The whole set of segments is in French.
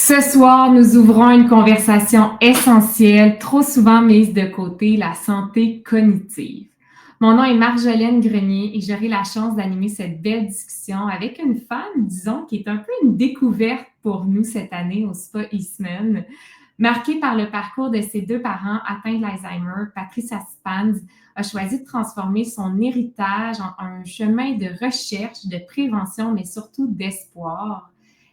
Ce soir, nous ouvrons une conversation essentielle, trop souvent mise de côté, la santé cognitive. Mon nom est Marjolaine Grenier et j'aurai la chance d'animer cette belle discussion avec une femme, disons, qui est un peu une découverte pour nous cette année au Spa Eastman. Marquée par le parcours de ses deux parents atteints de l'Alzheimer, Patricia Spans a choisi de transformer son héritage en un chemin de recherche, de prévention, mais surtout d'espoir.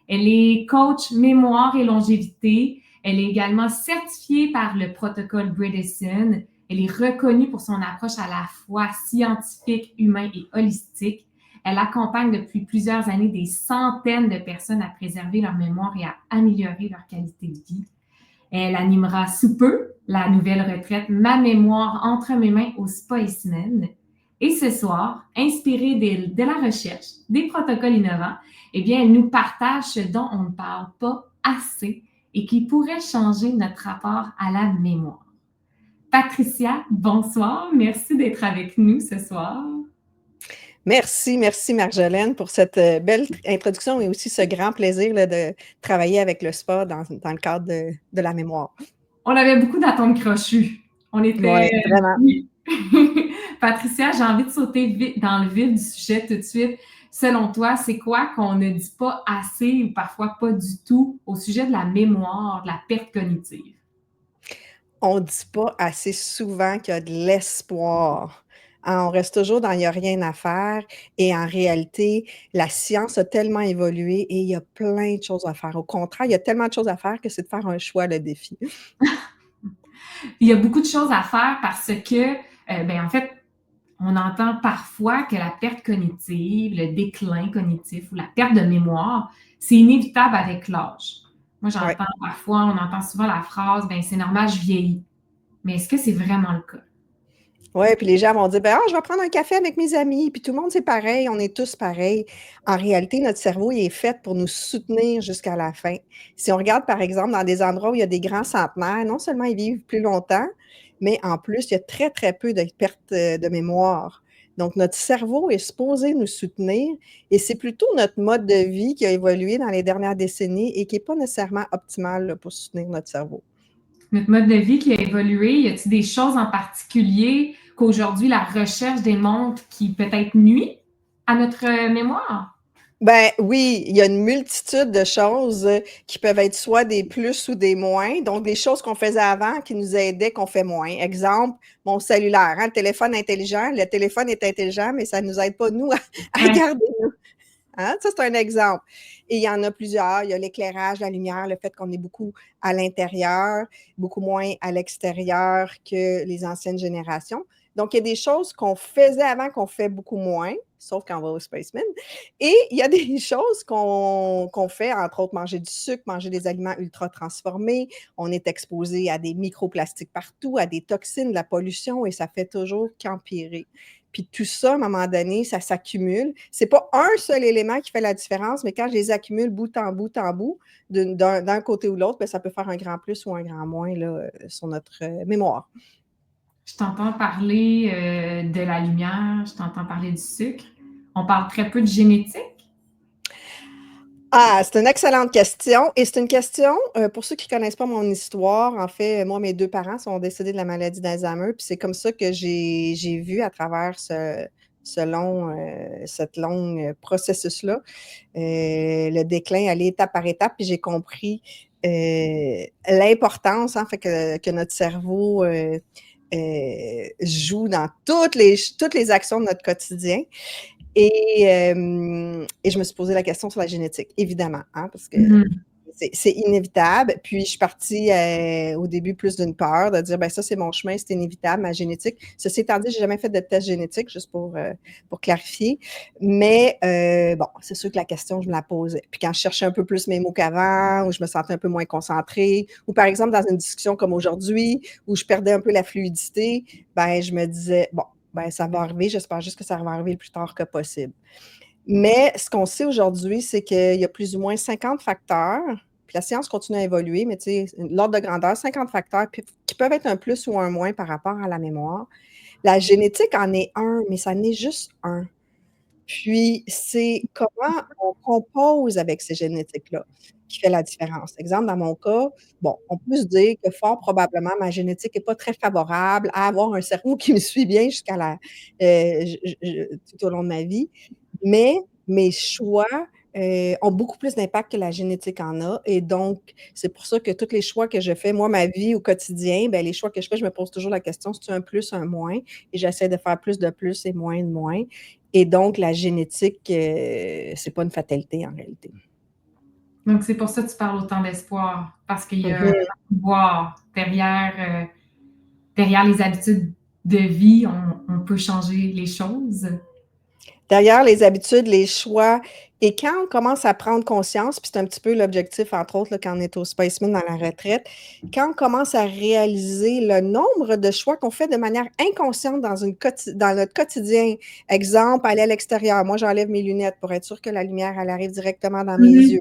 Elle est coach mémoire et longévité. Elle est également certifiée par le protocole Bredesen. Elle est reconnue pour son approche à la fois scientifique, humain et holistique. Elle accompagne depuis plusieurs années des centaines de personnes à préserver leur mémoire et à améliorer leur qualité de vie. Elle animera sous peu la nouvelle retraite Ma mémoire entre mes mains au Spa Eastman. Et ce soir, inspirée de la recherche, des protocoles innovants, eh bien, elle nous partage ce dont on ne parle pas assez et qui pourrait changer notre rapport à la mémoire. Patricia, bonsoir. Merci d'être avec nous ce soir. Merci Marjolaine pour cette belle introduction et aussi ce grand plaisir là, de travailler avec le spa dans le cadre de la mémoire. On avait beaucoup d'attentes crochues. On était... Oui, vraiment. Oui. Patricia, j'ai envie de sauter dans le vif du sujet tout de suite. Selon toi, c'est quoi qu'on ne dit pas assez ou parfois pas du tout au sujet de la mémoire, de la perte cognitive? On ne dit pas assez souvent qu'il y a de l'espoir. On reste toujours dans « il n'y a rien à faire » et en réalité, la science a tellement évolué et il y a plein de choses à faire. Au contraire, il y a tellement de choses à faire que c'est de faire un choix, le défi. Il y a beaucoup de choses à faire parce que, en fait, on entend parfois que la perte cognitive, le déclin cognitif ou la perte de mémoire, c'est inévitable avec l'âge. Moi, Ouais. parfois, on entend souvent la phrase, c'est normal, je vieillis. Mais est-ce que c'est vraiment le cas? Oui, puis les gens vont dire: «Ben, je vais prendre un café avec mes amis», puis tout le monde, c'est pareil, on est tous pareils. En réalité, notre cerveau, il est fait pour nous soutenir jusqu'à la fin. Si on regarde, par exemple, dans des endroits où il y a des grands centenaires, non seulement ils vivent plus longtemps, mais en plus, il y a très, très peu de pertes, de mémoire. Donc notre cerveau est supposé nous soutenir et c'est plutôt notre mode de vie qui a évolué dans les dernières décennies et qui n'est pas nécessairement optimal, là, pour soutenir notre cerveau. Notre mode de vie qui a évolué, y a-t-il des choses en particulier qu'aujourd'hui la recherche démontre qui peut-être nuit à notre mémoire? Ben oui, il y a une multitude de choses qui peuvent être soit des plus ou des moins. Donc, des choses qu'on faisait avant qui nous aidaient, qu'on fait moins. Exemple, mon cellulaire, le téléphone intelligent. Le téléphone est intelligent, mais ça ne nous aide pas, nous, à Ouais. garder. Hein? Ça, c'est un exemple. Et il y en a plusieurs. Il y a l'éclairage, la lumière, le fait qu'on est beaucoup à l'intérieur, beaucoup moins à l'extérieur que les anciennes générations. Donc, il y a des choses qu'on faisait avant qu'on fait beaucoup moins, sauf quand on va au Spaceman. Et il y a des choses qu'on fait, entre autres, manger du sucre, manger des aliments ultra transformés. On est exposé à des microplastiques partout, à des toxines, de la pollution, et ça fait toujours qu'empirer. Puis tout ça, à un moment donné, ça s'accumule. C'est pas un seul élément qui fait la différence, mais quand je les accumule bout en bout en bout, d'un côté ou l'autre, ça peut faire un grand plus ou un grand moins là, sur notre mémoire. Je t'entends parler de la lumière, je t'entends parler du sucre. On parle très peu de génétique. Ah, c'est une excellente question. Et c'est une question, pour ceux qui ne connaissent pas mon histoire, en fait, moi, mes deux parents sont décédés de la maladie d'Alzheimer, puis c'est comme ça que j'ai vu à travers cette longue processus-là, le déclin aller étape par étape, puis j'ai compris l'importance, hein, fait que notre cerveau joue dans toutes les actions de notre quotidien. Et je me suis posé la question sur la génétique, évidemment, hein, parce que c'est inévitable. Puis, je suis partie au début plus d'une peur, de dire, ça, c'est mon chemin, c'est inévitable, ma génétique. Ceci étant dit, je n'ai jamais fait de test génétique, juste pour clarifier. Mais bon, c'est sûr que la question, je me la posais. Puis, quand je cherchais un peu plus mes mots qu'avant, ou je me sentais un peu moins concentrée, ou par exemple, dans une discussion comme aujourd'hui, où je perdais un peu la fluidité, je me disais, bon, ça va arriver, j'espère juste que ça va arriver le plus tard que possible. Mais ce qu'on sait aujourd'hui, c'est qu'il y a plus ou moins 50 facteurs, puis la science continue à évoluer, mais tu sais, l'ordre de grandeur, 50 facteurs qui peuvent être un plus ou un moins par rapport à la mémoire. La génétique en est un, mais ça n'est juste un. Puis, c'est comment on compose avec ces génétiques-là. qui fait la différence. Exemple, dans mon cas, bon, on peut se dire que fort probablement ma génétique n'est pas très favorable à avoir un cerveau qui me suit bien jusqu'à la tout au long de ma vie, mais mes choix, ont beaucoup plus d'impact que la génétique en a et donc c'est pour ça que tous les choix que je fais, moi, ma vie au quotidien, ben les choix que je fais, je me pose toujours la question: «C'est-tu un plus, un moins?» et j'essaie de faire plus de plus et moins de moins et donc la génétique, c'est pas une fatalité en réalité. Donc, c'est pour ça que tu parles autant d'espoir, parce qu'il y a un Mmh. pouvoir derrière les habitudes de vie, on peut changer les choses. Derrière les habitudes, les choix et quand on commence à prendre conscience, puis c'est un petit peu l'objectif, entre autres, là, quand on est au Spaceman dans la retraite, quand on commence à réaliser le nombre de choix qu'on fait de manière inconsciente dans notre quotidien. Exemple, aller à l'extérieur. Moi, j'enlève mes lunettes pour être sûre que la lumière, elle arrive directement dans mes Mhm. yeux.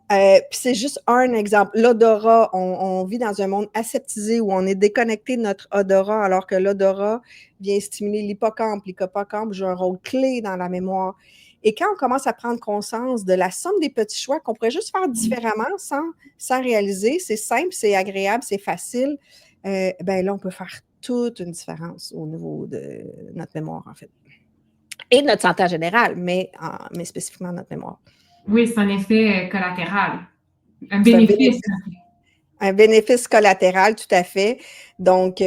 Puis c'est juste un exemple. L'odorat, on vit dans un monde aseptisé où on est déconnecté de notre odorat, alors que l'odorat vient stimuler l'hippocampe. L'hippocampe joue un rôle clé dans la mémoire. Et quand on commence à prendre conscience de la somme des petits choix qu'on pourrait juste faire différemment sans réaliser, c'est simple, c'est agréable, c'est facile, ben là, on peut faire toute une différence au niveau de notre mémoire, en fait. Et de notre santé en général, mais spécifiquement notre mémoire. Oui, c'est un effet collatéral, un C'est un bénéfice. bénéfice. Un bénéfice collatéral, tout à fait. Donc,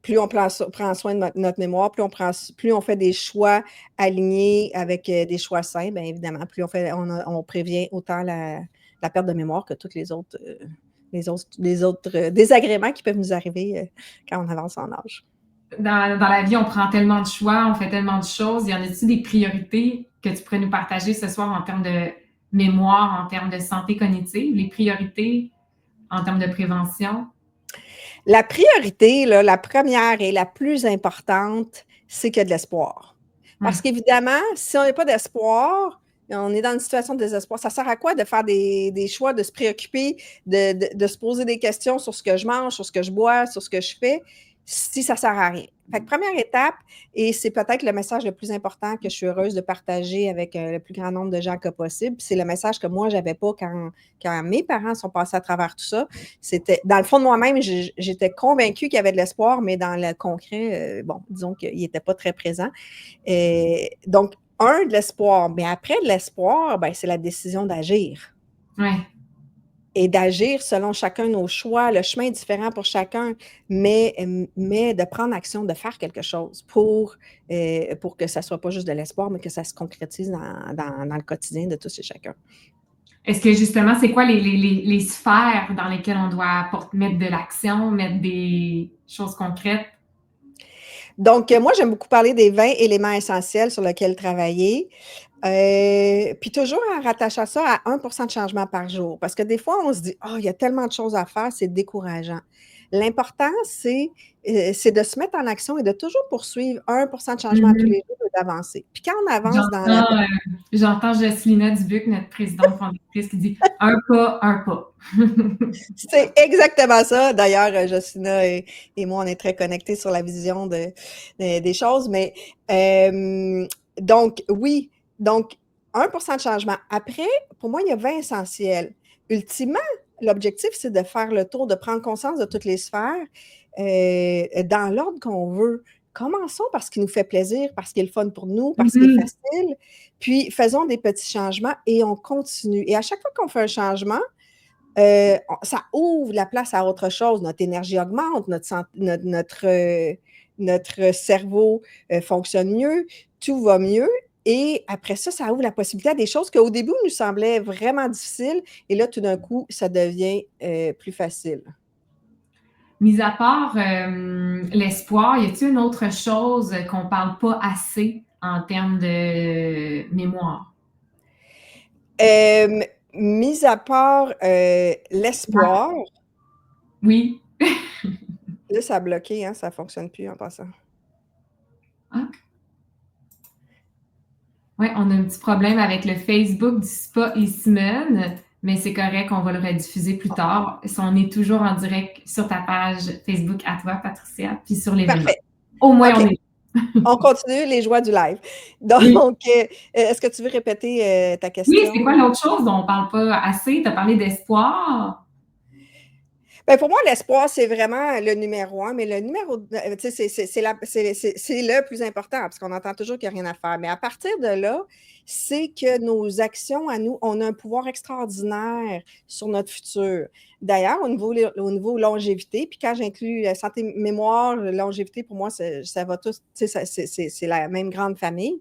plus on prend soin de notre mémoire, plus on fait des choix alignés avec des choix sains, bien évidemment, plus on prévient autant la perte de mémoire que tous les autres désagréments qui peuvent nous arriver quand on avance en âge. Dans la vie, on prend tellement de choix, on fait tellement de choses. Y en a-t-il des priorités que tu pourrais nous partager ce soir en termes de mémoire, en termes de santé cognitive, les priorités en termes de prévention? La priorité, là, la première et la plus importante, c'est qu'il y a de l'espoir. Ouais. Parce qu'évidemment, si on n'a pas d'espoir, on est dans une situation de désespoir. Ça sert à quoi de faire des choix, de se préoccuper, de se poser des questions sur ce que je mange, sur ce que je bois, sur ce que je fais, si ça ne sert à rien? Fait que première étape, et c'est peut-être le message le plus important que je suis heureuse de partager avec le plus grand nombre de gens que possible, c'est le message que moi, je n'avais pas quand mes parents sont passés à travers tout ça. C'était, dans le fond de moi-même, j'étais convaincue qu'il y avait de l'espoir, mais dans le concret, bon, disons qu'il n'était pas très présent. Donc, de l'espoir. Mais après de l'espoir, ben, c'est la décision d'agir. Ouais. Et d'agir selon chacun nos choix. Le chemin est différent pour chacun, mais de prendre action, de faire quelque chose pour que ça ne soit pas juste de l'espoir, mais que ça se concrétise dans le quotidien de tous et chacun. Est-ce que justement, c'est quoi les sphères dans lesquelles on doit mettre de l'action, mettre des choses concrètes? Donc, moi, j'aime beaucoup parler des 20 éléments essentiels sur lesquels travailler. Puis toujours en rattachant ça à 1% de changement par jour. Parce que des fois, on se dit: «Oh, il y a tellement de choses à faire, c'est décourageant». L'important, c'est de se mettre en action et de toujours poursuivre 1% de changement à tous Mhm. les jours et d'avancer. Puis quand on avance dans la J'entends, j'entends Jocelyna Dubuc, notre présidente fondatrice, qui dit un pas, un pas. c'est exactement ça. D'ailleurs, Jocelyna et moi, on est très connectés sur la vision des choses. Mais donc, oui, donc 1% de changement. Après, pour moi, il y a 20 essentiels. Ultimement, l'objectif, c'est de faire le tour, de prendre conscience de toutes les sphères dans l'ordre qu'on veut. Commençons par ce qui nous fait plaisir, parce qu'il est le fun pour nous, parce qu'il est Mhm. facile. Puis, faisons des petits changements et on continue. Et à chaque fois qu'on fait un changement, ça ouvre la place à autre chose. Notre énergie augmente, notre cerveau fonctionne mieux, tout va mieux. Et après ça, ça ouvre la possibilité à des choses qu'au début nous semblaient vraiment difficiles. Et là, tout d'un coup, ça devient plus facile. Mis à part l'espoir, y a-t-il une autre chose qu'on parle pas assez en termes de mémoire? Mis à part l'espoir, Oui. là, ça a bloqué, hein, ça ne fonctionne plus en passant. Ah, ouais, on a un petit problème avec le Facebook du Spa et Simone, mais c'est correct, on va le rediffuser plus tard. On est toujours en direct sur ta page Facebook à toi, Patricia, puis sur l'événement. Parfait. Au moins, on OK. est. On continue les joies du live. Oui. Donc, est-ce que tu veux répéter ta Oui, c'est question? quoi l'autre chose dont on parle pas assez? Tu as parlé d'espoir. Ben, pour moi, l'espoir, c'est vraiment le numéro 1, mais le numéro tu sais, c'est le plus important parce qu'on entend toujours qu'il n'y a rien à faire. Mais à partir de là, c'est que nos actions à nous, on a un pouvoir extraordinaire sur notre futur. D'ailleurs, au niveau longévité, puis quand j'inclus santé, mémoire, longévité, pour moi, ça va tous, tu sais, c'est la même grande famille.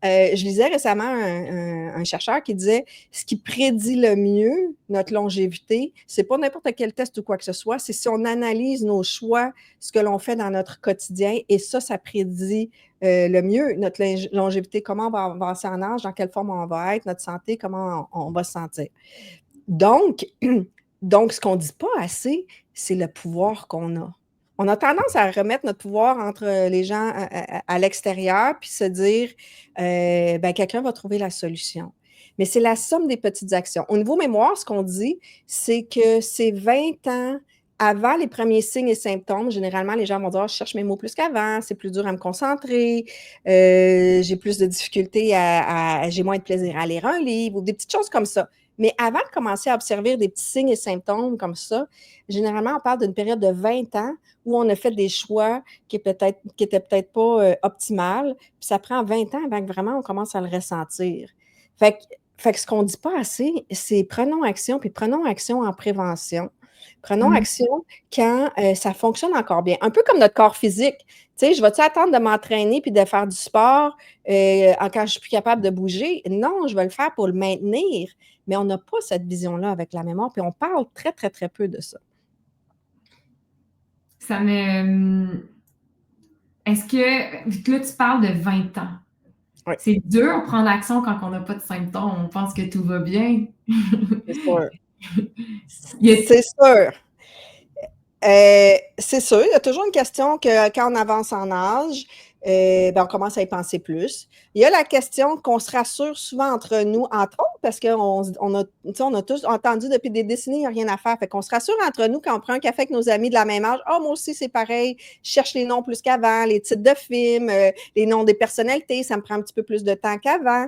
Je lisais récemment un chercheur qui disait ce qui prédit le mieux notre longévité, c'est pas n'importe quel test ou quoi que ce soit, c'est si on analyse nos choix, ce que l'on fait dans notre quotidien, et ça prédit le mieux notre longévité, comment on va avancer en âge, dans quelle forme on va être, notre santé, comment on va se sentir. Donc, ce qu'on ne dit pas assez, c'est le pouvoir qu'on a. On a tendance à remettre notre pouvoir entre les gens à l'extérieur, puis se dire, ben, quelqu'un va trouver la solution. Mais c'est la somme des petites actions. Au niveau mémoire, ce qu'on dit, c'est que c'est 20 ans avant les premiers signes et symptômes. Généralement, les gens vont dire, je cherche mes mots plus qu'avant, c'est plus dur à me concentrer, j'ai plus de difficultés j'ai moins de plaisir à lire un livre, ou des petites choses comme ça. Mais avant de commencer à observer des petits signes et symptômes comme ça, généralement, on parle d'une période de 20 ans où on a fait des choix qui étaient peut-être pas optimales. Puis ça prend 20 ans avant que vraiment on commence à le ressentir. Fait que ce qu'on ne dit pas assez, c'est prenons action, puis prenons action en prévention. Prenons Mmh. action quand ça fonctionne encore bien. Un peu comme notre corps physique. Tu sais, je vais-tu attendre de m'entraîner puis de faire du sport quand je suis plus capable de bouger? Non, je vais le faire pour le maintenir. Mais on n'a pas cette vision-là avec la mémoire, puis on parle très, très, très peu de ça. Ça me. Est-ce que, vu que là, tu parles de 20 ans, Oui, c'est dur de prendre action quand on n'a pas de symptômes, on pense que tout va bien. c'est sûr. Y a- C'est sûr. C'est sûr, il y a toujours une question que quand on avance en âge, ben, on commence à y penser plus. Il y a la question qu'on se rassure souvent entre nous, entre autres, parce on a tous entendu depuis des décennies, il n'y a rien à faire. Fait qu'on se rassure entre nous quand on prend un café avec nos amis de la même âge. Ah, moi aussi, c'est pareil. Je cherche les noms plus qu'avant, les titres de films, les noms des personnalités, ça me prend un petit peu plus de temps qu'avant.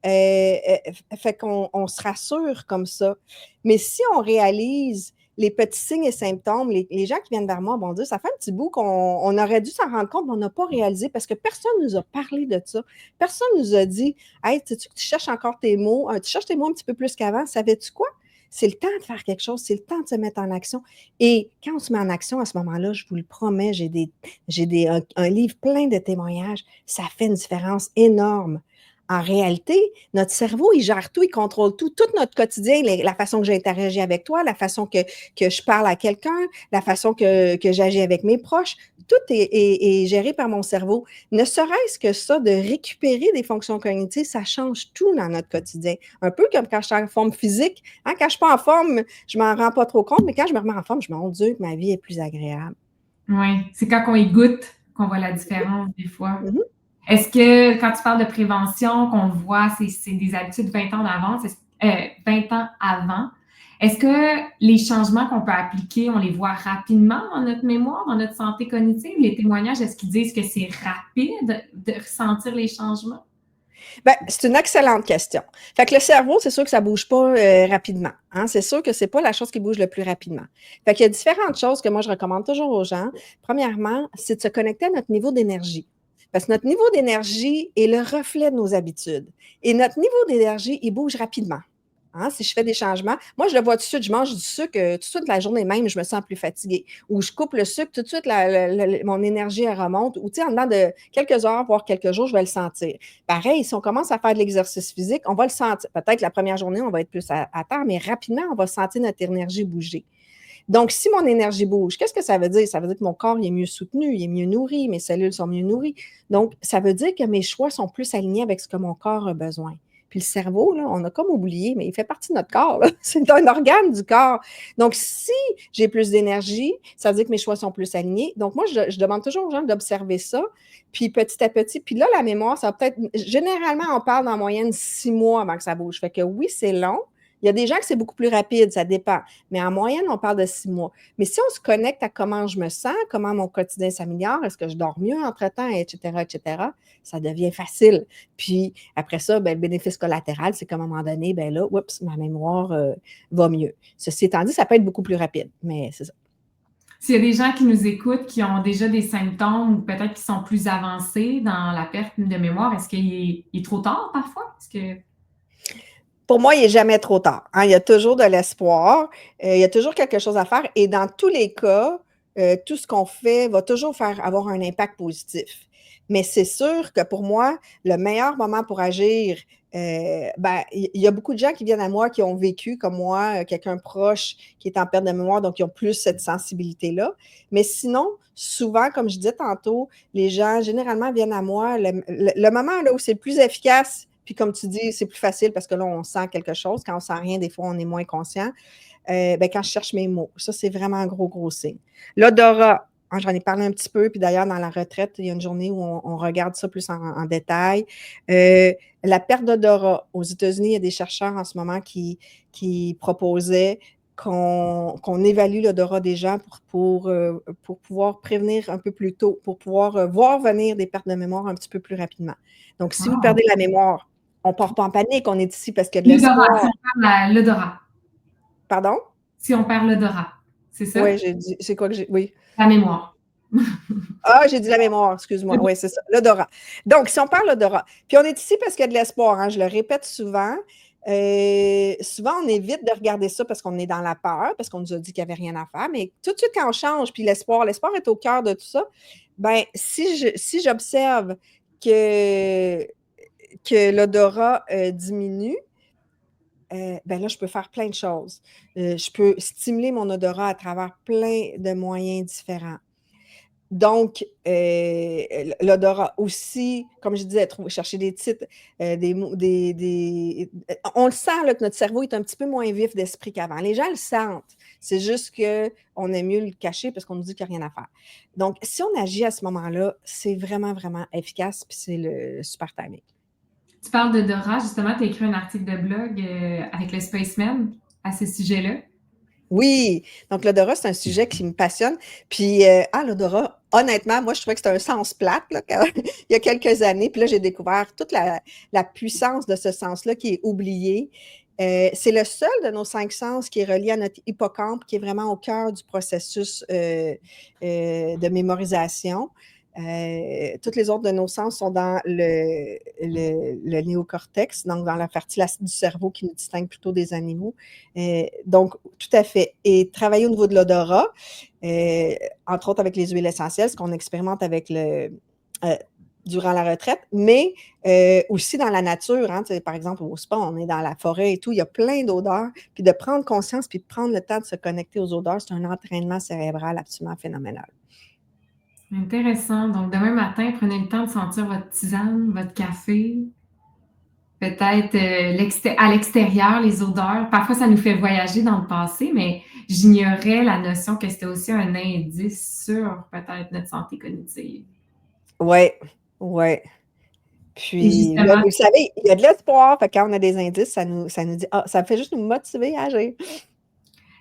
Fait qu'on se rassure comme ça. Mais si on réalise les petits signes et symptômes, les gens qui viennent vers moi vont dire, ça fait un petit bout qu'on aurait dû s'en rendre compte, mais on n'a pas réalisé parce que personne ne nous a parlé de ça. Personne ne nous a dit, hey, sais-tu que tu cherches encore tes mots, tu cherches tes mots un petit peu plus qu'avant, savais-tu quoi? C'est le temps de faire quelque chose, c'est le temps de se mettre en action. Et quand on se met en action à ce moment-là, je vous le promets, un livre plein de témoignages, ça fait une différence énorme. En réalité, notre cerveau, il gère tout, il contrôle tout, tout notre quotidien, la façon que j'interagis avec toi, la façon que je parle à quelqu'un, la façon que j'agis avec mes proches, tout est géré par mon cerveau. Ne serait-ce que ça, de récupérer des fonctions cognitives, ça change tout dans notre quotidien. Un peu comme quand je suis en forme physique. Hein, quand je ne suis pas en forme, je ne m'en rends pas trop compte, mais quand je me remets en forme, je me rends Dieu que ma vie est plus agréable. Oui, c'est quand on y goûte qu'on voit la différence des fois. Mhm. Est-ce que quand tu parles de prévention, qu'on voit, c'est des habitudes 20 ans d'avance, 20 ans avant, est-ce que les changements qu'on peut appliquer, on les voit rapidement dans notre mémoire, dans notre santé cognitive? Les témoignages, est-ce qu'ils disent que c'est rapide de ressentir les changements? Ben, c'est une excellente question. Fait que le cerveau, c'est sûr que ça bouge pas rapidement. Hein? C'est sûr que c'est pas la chose qui bouge le plus rapidement. Fait qu'il y a différentes choses que moi, je recommande toujours aux gens. Premièrement, c'est de se connecter à notre niveau d'énergie. Parce que notre niveau d'énergie est le reflet de nos habitudes. Et notre niveau d'énergie, il bouge rapidement. Hein, si je fais des changements, moi, je le vois tout de suite, je mange du sucre, tout de suite, la journée même, je me sens plus fatiguée. Ou je coupe le sucre, tout de suite, mon énergie, elle remonte. Ou, tu sais, en dedans de quelques heures, voire quelques jours, je vais le sentir. Pareil, si on commence à faire de l'exercice physique, on va le sentir. Peut-être la première journée, on va être plus à terre, mais rapidement, on va sentir notre énergie bouger. Donc, si mon énergie bouge, qu'est-ce que ça veut dire? Ça veut dire que mon corps il est mieux soutenu, il est mieux nourri, mes cellules sont mieux nourries. Donc, ça veut dire que mes choix sont plus alignés avec ce que mon corps a besoin. Puis le cerveau, là, on a comme oublié, mais il fait partie de notre corps. Là. C'est un organe du corps. Donc, si j'ai plus d'énergie, ça veut dire que mes choix sont plus alignés. Donc, moi, je demande toujours aux gens d'observer ça. Puis petit à petit, puis là, la mémoire, ça va peut-être. Généralement, on parle en moyenne 6 mois avant que ça bouge. Fait que oui, c'est long, Il y a des gens que c'est beaucoup plus rapide, ça dépend. Mais en moyenne, on parle de 6 mois. Mais si on se connecte à comment je me sens, comment mon quotidien s'améliore, est-ce que je dors mieux entre-temps, etc., ça devient facile. Puis après ça, ben, le bénéfice collatéral, c'est qu'à un moment donné, ben là, oups, ma mémoire va mieux. Ceci étant dit, ça peut être beaucoup plus rapide, mais c'est ça. S'il y a des gens qui nous écoutent, qui ont déjà des symptômes ou peut-être qui sont plus avancés dans la perte de mémoire, est-ce qu'il est trop tard parfois? Pour moi, il n'est jamais trop tard, hein. Il y a toujours de l'espoir, il y a toujours quelque chose à faire et dans tous les cas, tout ce qu'on fait va toujours avoir un impact positif. Mais c'est sûr que pour moi, le meilleur moment pour agir, ben, il y a beaucoup de gens qui viennent à moi qui ont vécu comme moi, quelqu'un proche qui est en perte de mémoire, donc qui ont plus cette sensibilité-là. Mais sinon, souvent, comme je disais tantôt, les gens généralement viennent à moi le moment là où c'est le plus efficace, puis comme tu dis, c'est plus facile parce que là, on sent quelque chose. Quand on sent rien, des fois, on est moins conscient. Ben, quand je cherche mes mots, ça, c'est vraiment un gros, gros signe. L'odorat, hein, j'en ai parlé un petit peu, puis d'ailleurs, dans la retraite, il y a une journée où on regarde ça plus en détail. La perte d'odorat, aux États-Unis, il y a des chercheurs en ce moment qui proposaient qu'on évalue l'odorat des gens pour pouvoir prévenir un peu plus tôt, pour pouvoir voir venir des pertes de mémoire un petit peu plus rapidement. Donc, si vous perdez la mémoire, on ne part pas en panique, on est ici parce qu'il y a de l'espoir. L'odorat, si on perd l'odorat. Pardon? Si on perd l'odorat, c'est ça? Oui, j'ai dit, c'est quoi que j'ai, oui. La mémoire. Ah, j'ai dit la mémoire, excuse-moi. Oui, c'est ça, l'odorat. Donc, si on parle d'odorat, puis on est ici parce qu'il y a de l'espoir, hein, je le répète souvent. Souvent, on évite de regarder ça parce qu'on est dans la peur, parce qu'on nous a dit qu'il n'y avait rien à faire, mais tout de suite, quand on change, puis l'espoir est au cœur de tout ça, bien, si j'observe que l'odorat diminue, ben là, je peux faire plein de choses. Je peux stimuler mon odorat à travers plein de moyens différents. Donc, l'odorat aussi, comme je disais, chercher des titres, on le sent là, que notre cerveau est un petit peu moins vif d'esprit qu'avant. Les gens le sentent. C'est juste qu'on aime mieux le cacher parce qu'on nous dit qu'il n'y a rien à faire. Donc, si on agit à ce moment-là, c'est vraiment, vraiment efficace, puis c'est le super timing. Tu parles d'odorat, justement, tu as écrit un article de blog avec le Spaceman à ce sujet-là. Oui, donc l'odorat, c'est un sujet qui me passionne. Puis, l'odorat, honnêtement, moi, je trouvais que c'était un sens plate là, il y a quelques années. Puis là, j'ai découvert toute la puissance de ce sens-là qui est oublié. C'est le seul de nos 5 sens qui est relié à notre hippocampe, qui est vraiment au cœur du processus de mémorisation. Toutes les autres de nos sens sont dans le néocortex, donc dans la partie du cerveau qui nous distingue plutôt des animaux. Donc, tout à fait. Et travailler au niveau de l'odorat, entre autres avec les huiles essentielles, ce qu'on expérimente avec durant la retraite, mais aussi dans la nature. Hein, par exemple, au spa, on est dans la forêt et tout, il y a plein d'odeurs. Puis de prendre conscience, puis de prendre le temps de se connecter aux odeurs, c'est un entraînement cérébral absolument phénoménal. Intéressant. Donc, demain matin, prenez le temps de sentir votre tisane, votre café, peut-être à l'extérieur, les odeurs. Parfois, ça nous fait voyager dans le passé, mais j'ignorais la notion que c'était aussi un indice sur peut-être notre santé cognitive. Oui, oui. Puis là, justement, vous le savez, il y a de l'espoir. Fait que quand on a des indices, ça nous dit, ça fait juste nous motiver à agir.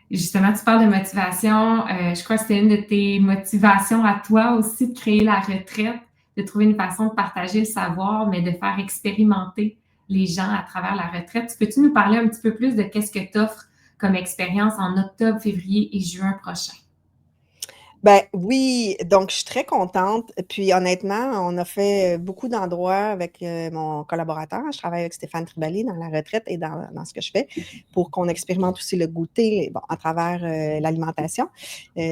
Justement, tu parles de motivation. Je crois que c'était une de tes motivations à toi aussi de créer la retraite, de trouver une façon de partager le savoir, mais de faire expérimenter les gens à travers la retraite. Peux-tu nous parler un petit peu plus de qu'est-ce que tu offres comme expérience en octobre, février et juin prochain? Ben oui, donc je suis très contente. Puis honnêtement, on a fait beaucoup d'endroits avec mon collaborateur. Je travaille avec Stéphane Tribali dans la retraite et dans ce que je fais pour qu'on expérimente aussi le goûter à travers l'alimentation.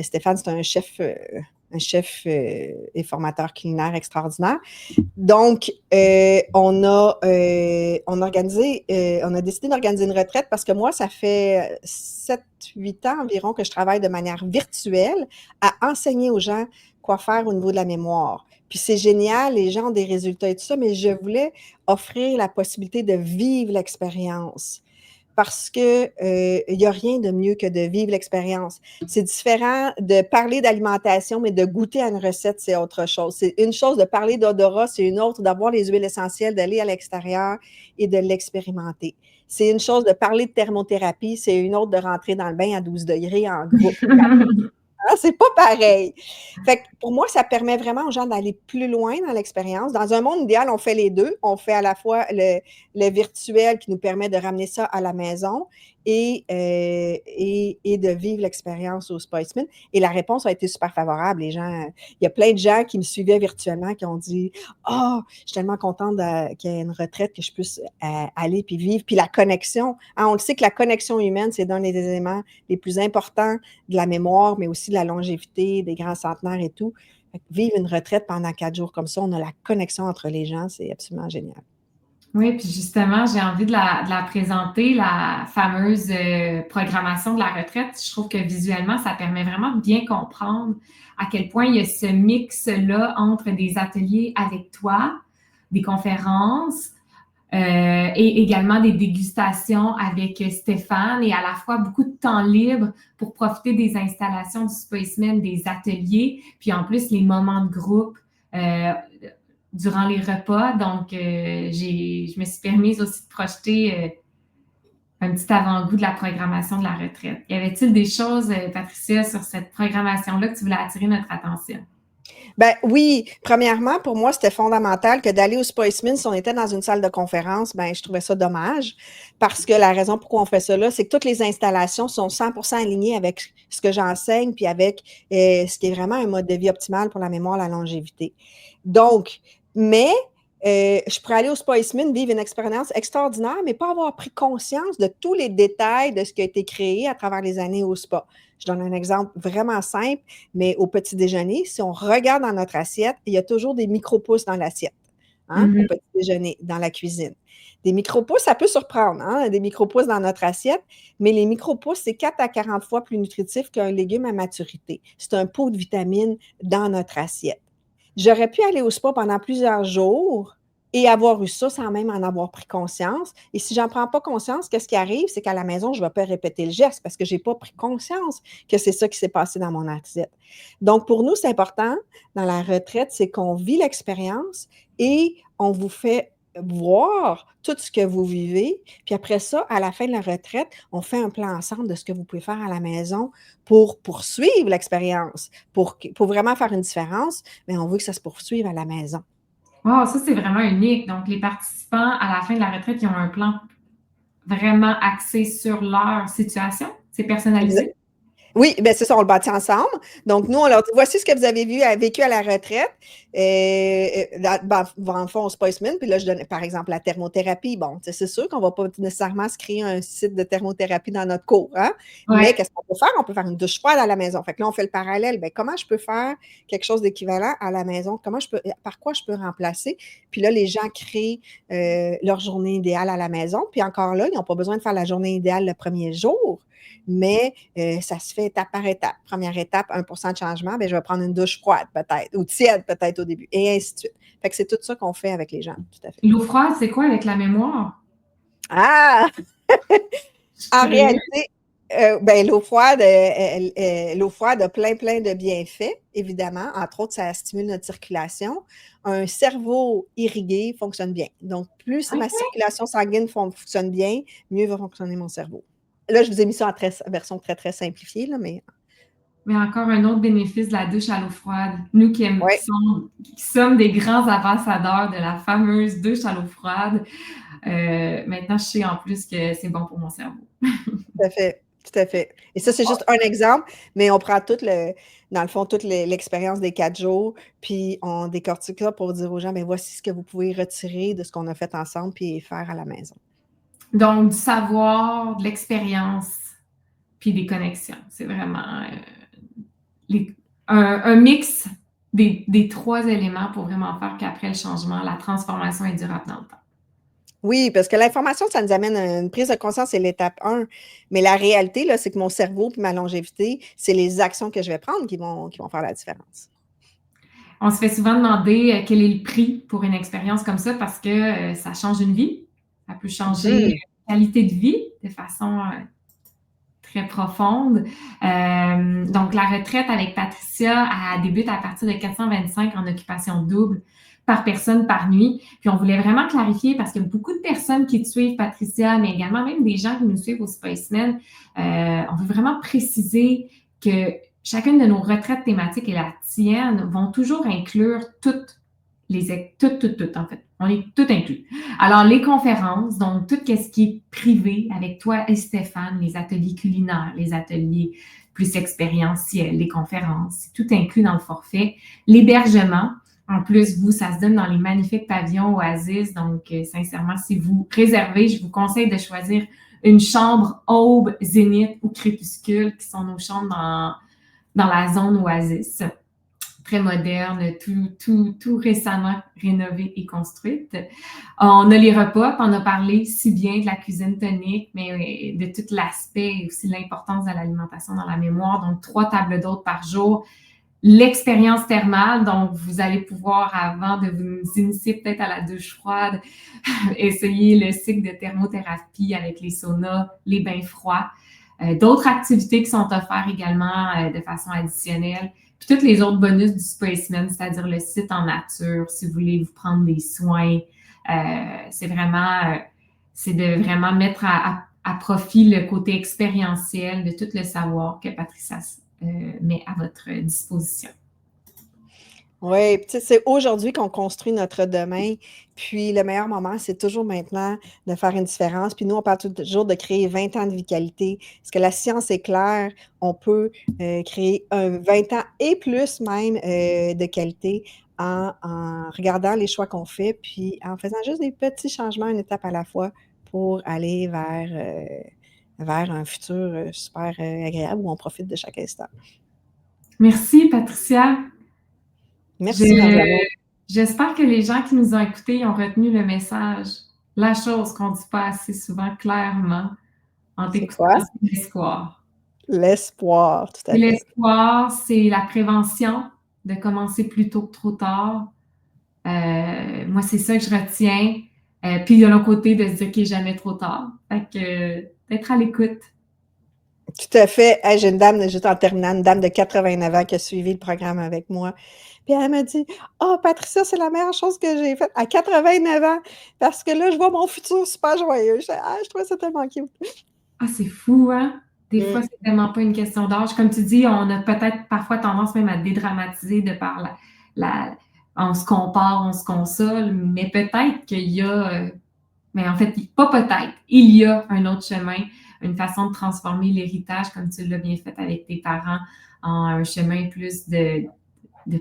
Stéphane, c'est un chef et formateur culinaire extraordinaire. Donc, on a décidé d'organiser une retraite parce que moi, ça fait 7-8 ans environ que je travaille de manière virtuelle à enseigner aux gens quoi faire au niveau de la mémoire. Puis c'est génial, les gens ont des résultats et tout ça, mais je voulais offrir la possibilité de vivre l'expérience. parce que il n'y a rien de mieux que de vivre l'expérience. C'est différent de parler d'alimentation, mais de goûter à une recette, c'est autre chose. C'est une chose de parler d'odorat, c'est une autre d'avoir les huiles essentielles, d'aller à l'extérieur et de l'expérimenter. C'est une chose de parler de thermothérapie, c'est une autre de rentrer dans le bain à 12 degrés en groupe. Hein, c'est pas pareil. Fait que pour moi, ça permet vraiment aux gens d'aller plus loin dans l'expérience. Dans un monde idéal, on fait les deux. On fait à la fois le virtuel qui nous permet de ramener ça à la maison et de vivre l'expérience au Spiceman. Et la réponse a été super favorable. Les gens, il y a plein de gens qui me suivaient virtuellement qui ont dit « Oh, je suis tellement contente qu'il y ait une retraite que je puisse aller puis vivre. » Puis la connexion, hein, on le sait que la connexion humaine, c'est un des éléments les plus importants de la mémoire, mais aussi de la longévité, des grands centenaires et tout. Vivre une retraite pendant 4 jours comme ça, on a la connexion entre les gens, c'est absolument génial. Oui, puis justement, j'ai envie de la présenter, la fameuse programmation de la retraite. Je trouve que visuellement, ça permet vraiment de bien comprendre à quel point il y a ce mix-là entre des ateliers avec toi, des conférences, et également des dégustations avec Stéphane et à la fois beaucoup de temps libre pour profiter des installations du Spiceman, des ateliers, puis en plus les moments de groupe durant les repas. Donc, je me suis permise aussi de projeter un petit avant-goût de la programmation de la retraite. Y avait-il des choses, Patricia, sur cette programmation-là que tu voulais attirer notre attention? Ben oui, premièrement, pour moi, c'était fondamental que d'aller au Spiceman, si on était dans une salle de conférence, ben je trouvais ça dommage parce que la raison pourquoi on fait ça là, c'est que toutes les installations sont 100% alignées avec ce que j'enseigne puis avec ce qui est vraiment un mode de vie optimal pour la mémoire, la longévité. Donc, mais je pourrais aller au Spiceman, vivre une expérience extraordinaire, mais pas avoir pris conscience de tous les détails de ce qui a été créé à travers les années au spa. Je donne un exemple vraiment simple, mais au petit déjeuner, si on regarde dans notre assiette, il y a toujours des micro-pousses dans l'assiette, hein, au petit déjeuner, dans la cuisine. Des micro-pousses, ça peut surprendre, hein, des micro-pousses dans notre assiette, mais les micro-pousses, c'est 4 à 40 fois plus nutritif qu'un légume à maturité. C'est un pot de vitamines dans notre assiette. J'aurais pu aller au spa pendant plusieurs jours et avoir eu ça sans même en avoir pris conscience. Et si j'en prends pas conscience, qu'est-ce qui arrive? C'est qu'à la maison, je ne vais pas répéter le geste parce que j'ai pas pris conscience que c'est ça qui s'est passé dans mon assiette. Donc, pour nous, c'est important dans la retraite, c'est qu'on vit l'expérience et on vous fait voir tout ce que vous vivez. Puis après ça, à la fin de la retraite, on fait un plan ensemble de ce que vous pouvez faire à la maison pour poursuivre l'expérience, pour vraiment faire une différence, mais on veut que ça se poursuive à la maison. Wow, ça, c'est vraiment unique. Donc, les participants, à la fin de la retraite, ils ont un plan vraiment axé sur leur situation. C'est personnalisé? Oui, bien c'est ça, on le bâtit ensemble. Donc, nous, on leur dit, voici ce que vous avez vécu à la retraite. Dans le fond, au Spiceman, puis là, je donne, par exemple, la thermothérapie. Bon, c'est sûr qu'on ne va pas nécessairement se créer un site de thermothérapie dans notre cours, hein? Ouais. Mais qu'est-ce qu'on peut faire? On peut faire une douche froide à la maison. Fait que là, on fait le parallèle. Bien, comment je peux faire quelque chose d'équivalent à la maison? Par quoi je peux remplacer? Puis là, les gens créent leur journée idéale à la maison. Puis encore là, ils n'ont pas besoin de faire la journée idéale le premier jour. Mais ça se fait étape par étape. Première étape, 1% de changement, bien, je vais prendre une douche froide peut-être, ou tiède peut-être au début, et ainsi de suite. Fait que c'est tout ça qu'on fait avec les gens, tout à fait. L'eau froide, c'est quoi avec la mémoire? Ah! En réalité, ben, l'eau froide a plein de bienfaits, évidemment. Entre autres, ça stimule notre circulation. Un cerveau irrigué fonctionne bien. Donc, plus ma circulation sanguine fonctionne bien, mieux va fonctionner mon cerveau. Là, je vous ai mis ça en version très, très simplifiée, là, mais... Mais encore un autre bénéfice de la douche à l'eau froide. Nous qui sommes des grands ambassadeurs de la fameuse douche à l'eau froide, maintenant, je sais en plus que c'est bon pour mon cerveau. Tout à fait, tout à fait. Et ça, c'est juste un exemple, mais on prend dans le fond, toute l'expérience des 4 jours, puis on décortique ça pour dire aux gens, bien, voici ce que vous pouvez retirer de ce qu'on a fait ensemble, puis faire à la maison. Donc, du savoir, de l'expérience, puis des connexions. C'est vraiment un mix des 3 éléments pour vraiment faire qu'après le changement, la transformation est durable dans le temps. Oui, parce que l'information, ça nous amène à une prise de conscience, c'est l'étape 1. Mais la réalité, là, c'est que mon cerveau et ma longévité, c'est les actions que je vais prendre qui vont faire la différence. On se fait souvent demander quel est le prix pour une expérience comme ça parce que ça change une vie. Ça peut changer qualité de vie de façon très profonde. Donc, la retraite avec Patricia, elle débute à partir de 425 en occupation double par personne par nuit. Puis, on voulait vraiment clarifier parce qu'il y a beaucoup de personnes qui te suivent, Patricia, mais également même des gens qui nous suivent au Spaceman. On veut vraiment préciser que chacune de nos retraites thématiques et la tienne vont toujours inclure toutes en fait. On est tout inclus. Alors, les conférences, donc tout ce qui est privé avec toi et Stéphane, les ateliers culinaires, les ateliers plus expérientiels, les conférences, c'est tout inclus dans le forfait. L'hébergement, en plus, vous, ça se donne dans les magnifiques pavillons Oasis. Donc, sincèrement, si vous réservez, je vous conseille de choisir une chambre Aube, Zénith ou Crépuscule, qui sont nos chambres dans la zone Oasis. Très moderne, tout récemment rénové et construite. On a les repas, on a parlé si bien de la cuisine tonique, mais de tout l'aspect et aussi l'importance de l'alimentation dans la mémoire. Donc, 3 tables d'hôtes par jour. L'expérience thermale, donc vous allez pouvoir, avant de vous initier peut-être à la douche froide, essayer le cycle de thermothérapie avec les saunas, les bains froids. D'autres activités qui sont offertes également de façon additionnelle. Puis tous les autres bonus du Spaceman, c'est-à-dire le site en nature, si vous voulez vous prendre des soins. C'est de vraiment mettre à profit le côté expérientiel de tout le savoir que Patricia met à votre disposition. Oui, tu sais, c'est aujourd'hui qu'on construit notre demain. Puis le meilleur moment, c'est toujours maintenant de faire une différence. Puis nous, on parle toujours de créer 20 ans de vie qualité. Parce que la science est claire, on peut créer 20 ans et plus même de qualité en regardant les choix qu'on fait, puis en faisant juste des petits changements, une étape à la fois, pour aller vers un futur super agréable où on profite de chaque instant. Merci, Patricia. Merci, Marjolaine. J'espère que les gens qui nous ont écoutés ont retenu le message. La chose qu'on ne dit pas assez souvent clairement en t'écoutant, c'est l'espoir. L'espoir, tout à fait. L'espoir, c'est la prévention, de commencer plus tôt que trop tard. Moi, c'est ça que je retiens. Puis, il y a l'autre côté de se dire qu'il n'est jamais trop tard. Fait que, d'être à l'écoute. Tout à fait. Hey, j'ai une dame, juste en terminant, une dame de 89 ans qui a suivi le programme avec moi. Puis elle m'a dit « Oh, Patricia, c'est la meilleure chose que j'ai faite à 89 ans parce que là, je vois mon futur super joyeux. » Je trouvais ça tellement cute. Ah, c'est fou, hein? Des fois, c'est tellement pas une question d'âge. Comme tu dis, on a peut-être parfois tendance même à dédramatiser de par on se compare, on se console, mais peut-être qu'il y a... mais en fait, pas peut-être, il y a un autre chemin, une façon de transformer l'héritage, comme tu l'as bien fait avec tes parents, en un chemin plus de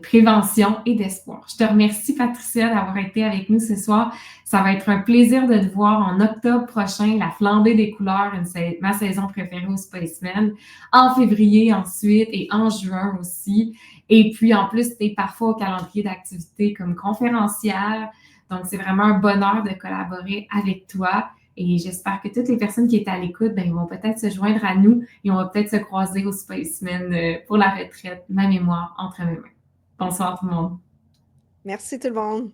prévention et d'espoir. Je te remercie, Patricia, d'avoir été avec nous ce soir. Ça va être un plaisir de te voir en octobre prochain, la flambée des couleurs, ma saison préférée au Spaceman, en février ensuite et en juin aussi. Et puis, en plus, tu es parfois au calendrier d'activités comme conférencière. Donc, c'est vraiment un bonheur de collaborer avec toi. Et j'espère que toutes les personnes qui étaient à l'écoute, vont peut-être se joindre à nous et on va peut-être se croiser au Spaceman pour la retraite, ma mémoire entre mes mains. Bonsoir tout le monde. Merci tout le monde.